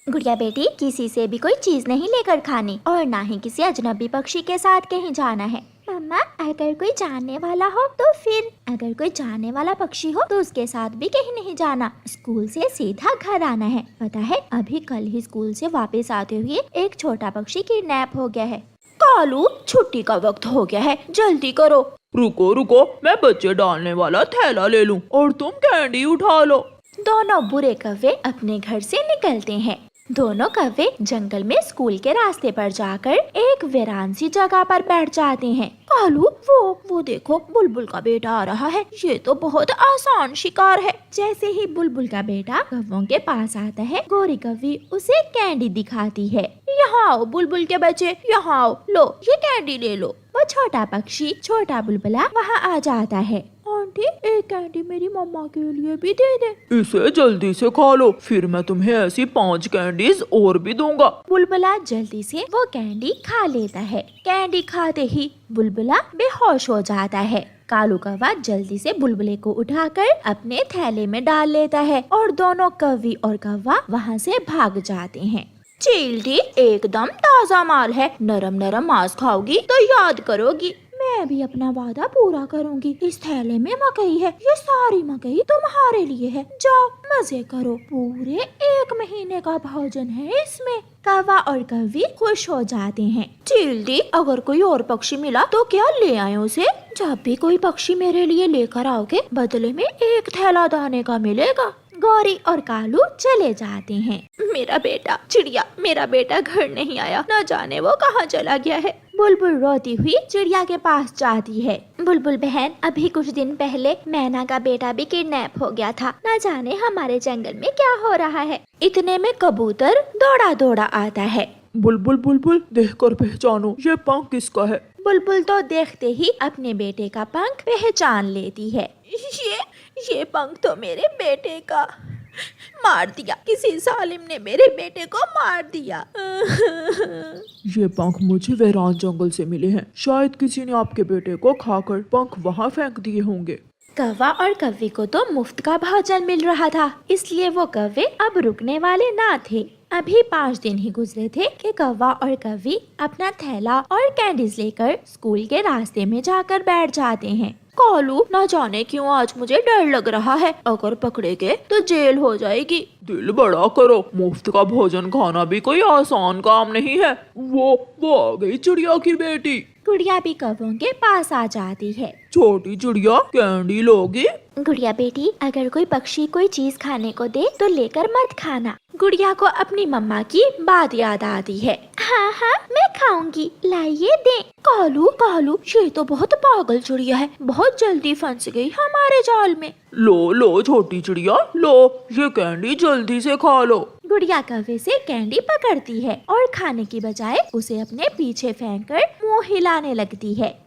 गुड़िया बेटी, किसी से भी कोई चीज नहीं लेकर खानी और ना ही किसी अजनबी पक्षी के साथ कहीं जाना है। मम्मा, अगर कोई जानने वाला हो तो फिर? अगर कोई जानने वाला पक्षी हो तो उसके साथ भी कहीं नहीं जाना। स्कूल से सीधा घर आना है। पता है, अभी कल ही स्कूल से वापस आते हुए एक छोटा पक्षी किडनैप हो गया है। कालू, छुट्टी का वक्त हो गया है, जल्दी करो। रुको रुको, मैं बच्चे डालने वाला थैला ले लूं और तुम कैंडी उठा लो। दोनों बुरे कौवे अपने घर से निकलते हैं। दोनों कौवे जंगल में स्कूल के रास्ते पर जाकर एक वीरान सी जगह पर बैठ जाते हैं। कालू, वो देखो, बुलबुल का बेटा आ रहा है। ये तो बहुत आसान शिकार है। जैसे ही बुलबुल का बेटा कौवों के पास आता है, गोरी कौवी उसे कैंडी दिखाती है। यहाँ आओ बुलबुल के बच्चे, यहाँ आओ, लो ये कैंडी ले लो। वो छोटा पक्षी, छोटा बुलबुला वहाँ आ जाता है। आंटी, एक कैंडी मेरी मम्मा के लिए भी दे दे। इसे जल्दी से खा लो, फिर मैं तुम्हें ऐसी 5 कैंडीज और भी दूंगा। बुलबुला जल्दी से वो कैंडी खा लेता है। कैंडी खाते ही बुलबुला बेहोश हो जाता है। कालू कौवा जल्दी से बुलबुले को उठाकर अपने थैले में डाल लेता है और दोनों कौवी और कौवा वहाँ से भाग जाते हैं। चींटी एकदम ताजा माल है, नरम नरम मांस खाओगी तो याद करोगी। मैं भी अपना वादा पूरा करूंगी। इस थैले में मकई है, ये सारी मकई तुम्हारे लिए है। जाओ मजे करो, पूरे 1 महीने का भोजन है इसमें। कौवा और कौवी खुश हो जाते हैं। चींटी, अगर कोई और पक्षी मिला तो क्या ले आए उसे? जब भी कोई पक्षी मेरे लिए लेकर आओगे, बदले में 1 थैला दाने का मिलेगा। गौरी और कालू चले जाते हैं। मेरा बेटा चिड़िया, मेरा बेटा घर नहीं आया, न जाने वो कहाँ चला गया है। बुलबुल रोती हुई चिड़िया के पास जाती है। बुलबुल बहन, अभी कुछ दिन पहले मैना का बेटा भी किडनैप हो गया था। न जाने हमारे जंगल में क्या हो रहा है। इतने में कबूतर दौड़ा दौड़ा आता है। बुलबुल बुलबुल, देखकर पहचानो, ये पंख किसका है? बुलबुल तो देखते ही अपने बेटे का पंख पहचान लेती है। ये पंख तो मेरे बेटे का, मार दिया, किसी जालिम ने मेरे बेटे को मार दिया। ये पंख मुझे वीरान जंगल से मिले हैं। शायद किसी ने आपके बेटे को खाकर पंख वहाँ फेंक दिए होंगे। कौवा और कौवी को तो मुफ्त का भोजन मिल रहा था, इसलिए वो कौवे अब रुकने वाले ना थे। अभी 5 दिन ही गुजरे थे कि कौवा और कौवी अपना थैला और कैंडीज लेकर स्कूल के रास्ते में जाकर बैठ जाते हैं। कालू, न जाने क्यों आज मुझे डर लग रहा है। अगर पकड़े गए तो जेल हो जाएगी। दिल बड़ा करो, मुफ्त का भोजन खाना भी कोई आसान काम नहीं है। वो आ गई चिड़िया की बेटी। गुड़िया भी कौवों के पास आ जाती है। छोटी चिड़िया, कैंडी लोगी? गुड़िया बेटी, अगर कोई पक्षी कोई चीज खाने को दे तो लेकर मत खाना। गुड़िया को अपनी मम्मा की बात याद आती है। हाँ हाँ, मैं खाऊंगी, लाइए दे। कालू, ये तो बहुत पागल चिड़िया है, बहुत जल्दी फंस गई हमारे जाल में। लो छोटी चिड़िया, लो ये कैंडी जल्दी से खा लो। गुड़िया कौवे से कैंडी पकड़ती है और खाने की बजाय उसे अपने पीछे फेंककर मुंह हिलाने लगती है।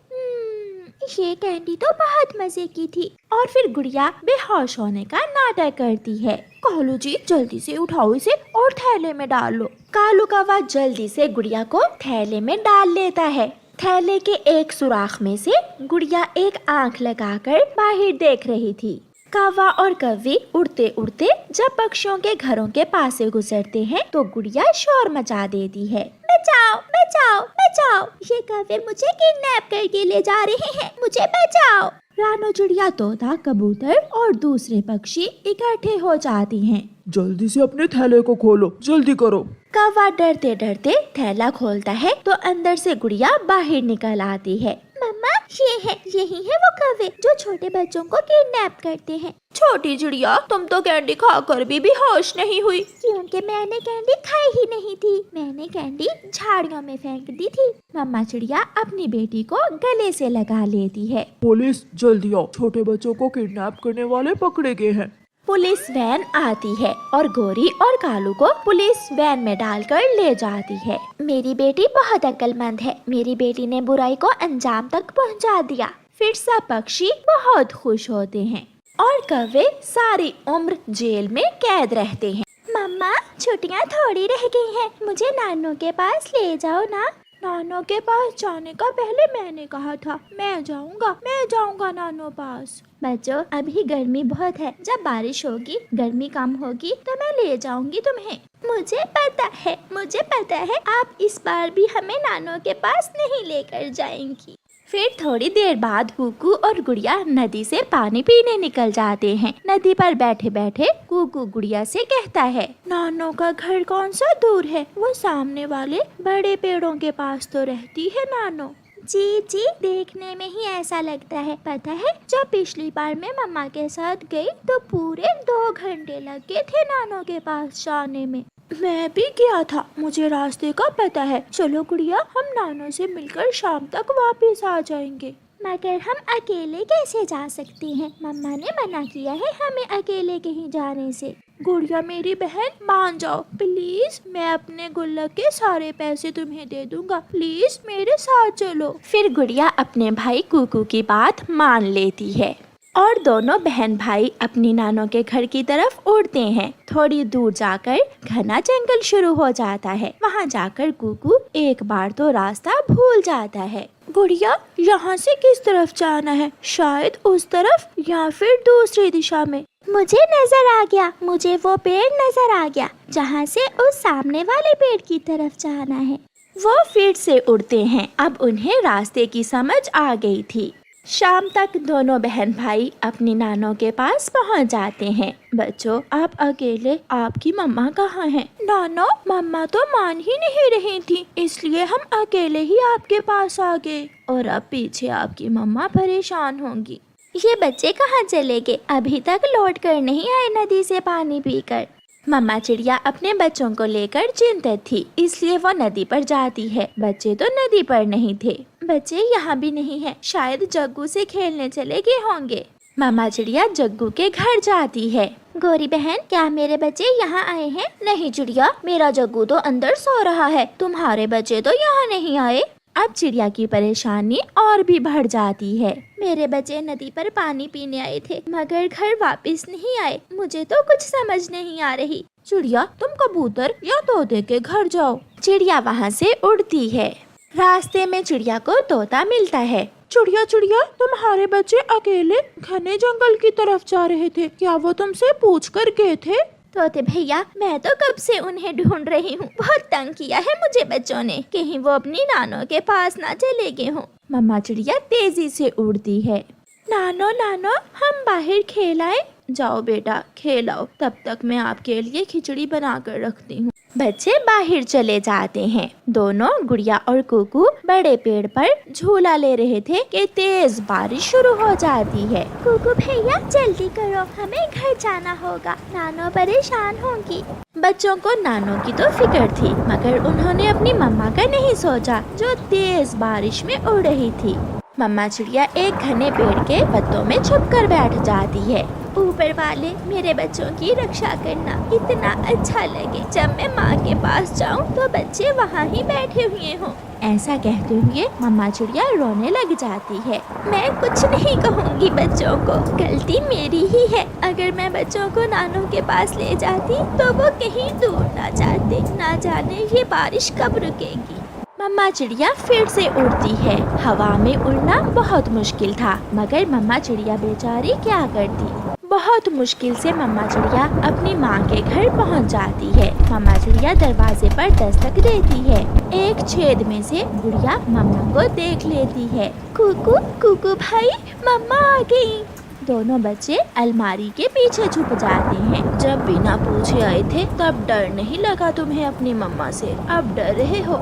ये कैंडी तो बहुत मजे की थी। और फिर गुड़िया बेहोश होने का नाटक करती है। कालू जी, जल्दी से उठाओ इसे और थैले में डाल लो। कालू कौवा जल्दी से गुड़िया को थैले में डाल लेता है। थैले के एक सुराख में से गुड़िया एक आंख लगाकर बाहर देख रही थी। कौवा और कौवी उड़ते उड़ते जब पक्षियों के घरों के पास से गुजरते हैं तो गुड़िया शोर मचा देती है। बचाओ बचाओ बचाओ, ये कौवे मुझे किडनैप करके ले जा रहे हैं, मुझे बचाओ। रानो चिड़िया, तोता, कबूतर और दूसरे पक्षी इकट्ठे हो जाती हैं। जल्दी से अपने थैले को खोलो, जल्दी करो। कौवा डरते डरते थैला खोलता है तो अंदर से गुड़िया बाहर निकल आती है। मम्मा, यही है वो कौवे जो छोटे बच्चों को किडनैप करते हैं। छोटी चिड़िया, तुम तो कैंडी खाकर भी होश नहीं हुई। क्योंकि मैंने कैंडी खाई ही नहीं थी, मैंने कैंडी झाड़ियों में फेंक दी थी। मम्मा चिड़िया अपनी बेटी को गले से लगा लेती है। पुलिस, जल्दी आओ, छोटे बच्चों को किडनैप करने वाले पकड़े गए हैं। पुलिस वैन आती है और गोरी और कालू को पुलिस वैन में डालकर ले जाती है। मेरी बेटी बहुत अक्लमंद है, मेरी बेटी ने बुराई को अंजाम तक पहुंचा दिया। फिर सब पक्षी बहुत खुश होते हैं और कौवे सारी उम्र जेल में कैद रहते हैं। मम्मा, छुट्टियां थोड़ी रह गई हैं, मुझे नानू के पास ले जाओ ना। नानू के पास जाने का पहले मैंने कहा था। मैं जाऊंगा नानू पास। बच्चों अभी गर्मी बहुत है, जब बारिश होगी गर्मी कम होगी तो मैं ले जाऊंगी तुम्हें। मुझे पता है आप इस बार भी हमें नानों के पास नहीं लेकर जाएंगी। फिर थोड़ी देर बाद कुकू और गुड़िया नदी से पानी पीने निकल जाते हैं। नदी पर बैठे बैठे कुकू गुड़िया से कहता है, नानों का घर कौन सा दूर है, वो सामने वाले बड़े पेड़ों के पास तो रहती है नानो। जी देखने में ही ऐसा लगता है। पता है जब पिछली बार मैं मम्मा के साथ गई तो पूरे 2 घंटे लगे थे नानों के पास जाने में। मैं भी गया था, मुझे रास्ते का पता है। चलो गुड़िया हम नानों से मिलकर शाम तक वापस आ जाएंगे। मगर हम अकेले कैसे जा सकते हैं, मम्मा ने मना किया है हमें अकेले कहीं जाने से। गुड़िया मेरी बहन मान जाओ प्लीज, मैं अपने गुल्लक के सारे पैसे तुम्हें दे दूंगा, प्लीज मेरे साथ चलो। फिर गुड़िया अपने भाई कुकू की बात मान लेती है और दोनों बहन भाई अपनी नानों के घर की तरफ उड़ते हैं। थोड़ी दूर जाकर घना जंगल शुरू हो जाता है। वहाँ जाकर कुकू एक बार तो रास्ता भूल जाता है। गुड़िया यहाँ से किस तरफ जाना है, शायद उस तरफ या फिर दूसरी दिशा में। मुझे नजर आ गया, मुझे वो पेड़ नजर आ गया जहाँ से उस सामने वाले पेड़ की तरफ जाना है। वो फिर से उड़ते हैं। अब उन्हें रास्ते की समझ आ गई थी। शाम तक दोनों बहन भाई अपनी नानों के पास पहुंच जाते हैं। बच्चों आप अकेले, आपकी मम्मा कहाँ हैं? नानो मम्मा तो मान ही नहीं रही थी, इसलिए हम अकेले ही आपके पास आ गए और अब पीछे आपकी मम्मा परेशान होंगी। ये बच्चे कहाँ चले गए, अभी तक लौट कर नहीं आए नदी से पानी पीकर। मम्मा चिड़िया अपने बच्चों को लेकर चिंतित थी, इसलिए वो नदी पर जाती है। बच्चे तो नदी पर नहीं थे, बच्चे यहाँ भी नहीं है, शायद जग्गू से खेलने चले गए होंगे। मम्मा चिड़िया जग्गू के घर जाती है। गोरी बहन क्या मेरे बच्चे यहाँ आए हैं? नहीं चिड़िया, मेरा जग्गू तो अंदर सो रहा है, तुम्हारे बच्चे तो यहाँ नहीं आए। अब चिड़िया की परेशानी और भी बढ़ जाती है। मेरे बच्चे नदी पर पानी पीने आए थे मगर घर वापस नहीं आए, मुझे तो कुछ समझ नहीं आ रही। चिड़िया तुम कबूतर या तोते के घर जाओ। चिड़िया वहाँ से उड़ती है। रास्ते में चिड़िया को तोता मिलता है। चिड़िया चिड़िया तुम्हारे बच्चे अकेले घने जंगल की तरफ जा रहे थे, क्या वो तुमसे पूछ कर गए थे? तोते भैया मैं तो कब से उन्हें ढूंढ रही हूँ, बहुत तंग किया है मुझे बच्चों ने, कहीं वो अपनी नानों के पास ना चले गए हों। मम्मा चिड़िया तेजी से उड़ती है। नानो नानो हम बाहर खेलाएं? जाओ बेटा खेलाओ, तब तक मैं आपके लिए खिचड़ी बना कर रखती हूँ। बच्चे बाहर चले जाते हैं। दोनों गुड़िया और कुकू बड़े पेड़ पर झूला ले रहे थे कि तेज बारिश शुरू हो जाती है। कुकू भैया जल्दी करो, हमें घर जाना होगा, नानो परेशान होंगी। बच्चों को नानो की तो फिक्र थी मगर उन्होंने अपनी मम्मा का नहीं सोचा जो तेज बारिश में उड़ रही थी। मम्मा चिड़िया एक घने पेड़ के पत्तों में छुप कर बैठ जाती है। ऊपर वाले मेरे बच्चों की रक्षा करना, इतना अच्छा लगे जब मैं माँ के पास जाऊँ तो बच्चे वहाँ ही बैठे हुए हों। ऐसा कहते हुए मम्मा चिड़िया रोने लग जाती है। मैं कुछ नहीं कहूँगी बच्चों को, गलती मेरी ही है। अगर मैं बच्चों को नानों के पास ले जाती तो वो कहीं दूर ना जाते, ना जाने ये बारिश कब रुकेगी। मम्मा चिड़िया फिर से उड़ती है। हवा में उड़ना बहुत मुश्किल था मगर मम्मा चिड़िया बेचारी क्या करती। बहुत मुश्किल से मम्मा चिड़िया अपनी माँ के घर पहुँच जाती है। मम्मा चिड़िया दरवाजे पर दस्तक देती है। एक छेद में से गुड़िया मम्मा को देख लेती है। कुकू कुकू भाई मम्मा आ गई। दोनों बच्चे अलमारी के पीछे छुप जाते हैं। जब बिना पूछे आए थे तब डर नहीं लगा तुम्हें अपनी मम्मा से, अब डर रहे हो?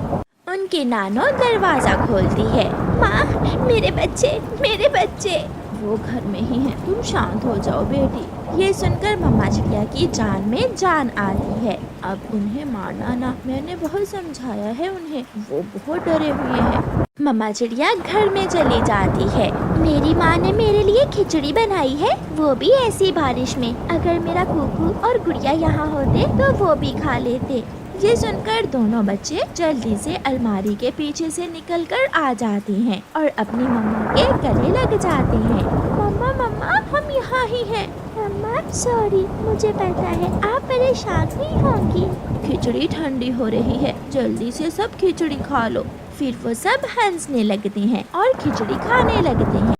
उनकी नानो दरवाजा खोलती है। माँ मेरे बच्चे वो घर में ही हैं, तुम शांत हो जाओ बेटी। ये सुनकर मम्मा चिड़िया की जान में जान आती है। अब उन्हें मारना ना, मैंने बहुत समझाया है उन्हें, वो बहुत डरे हुए हैं। मम्मा चिड़िया घर में चली जाती है। मेरी माँ ने मेरे लिए खिचड़ी बनाई है, वो भी ऐसी बारिश में। अगर मेरा कुकू और गुड़िया यहाँ होते तो वो भी खा लेते। ये सुनकर दोनों बच्चे जल्दी से अलमारी के पीछे से निकलकर आ जाते हैं और अपनी मम्मा के गले लग जाते हैं। मम्मा मम्मा हम यहाँ ही हैं। मम्मा सॉरी, मुझे पता है आप परेशान हुई होंगी। खिचड़ी ठंडी हो रही है, जल्दी से सब खिचड़ी खा लो। फिर वो सब हंसने लगते हैं और खिचड़ी खाने लगते हैं।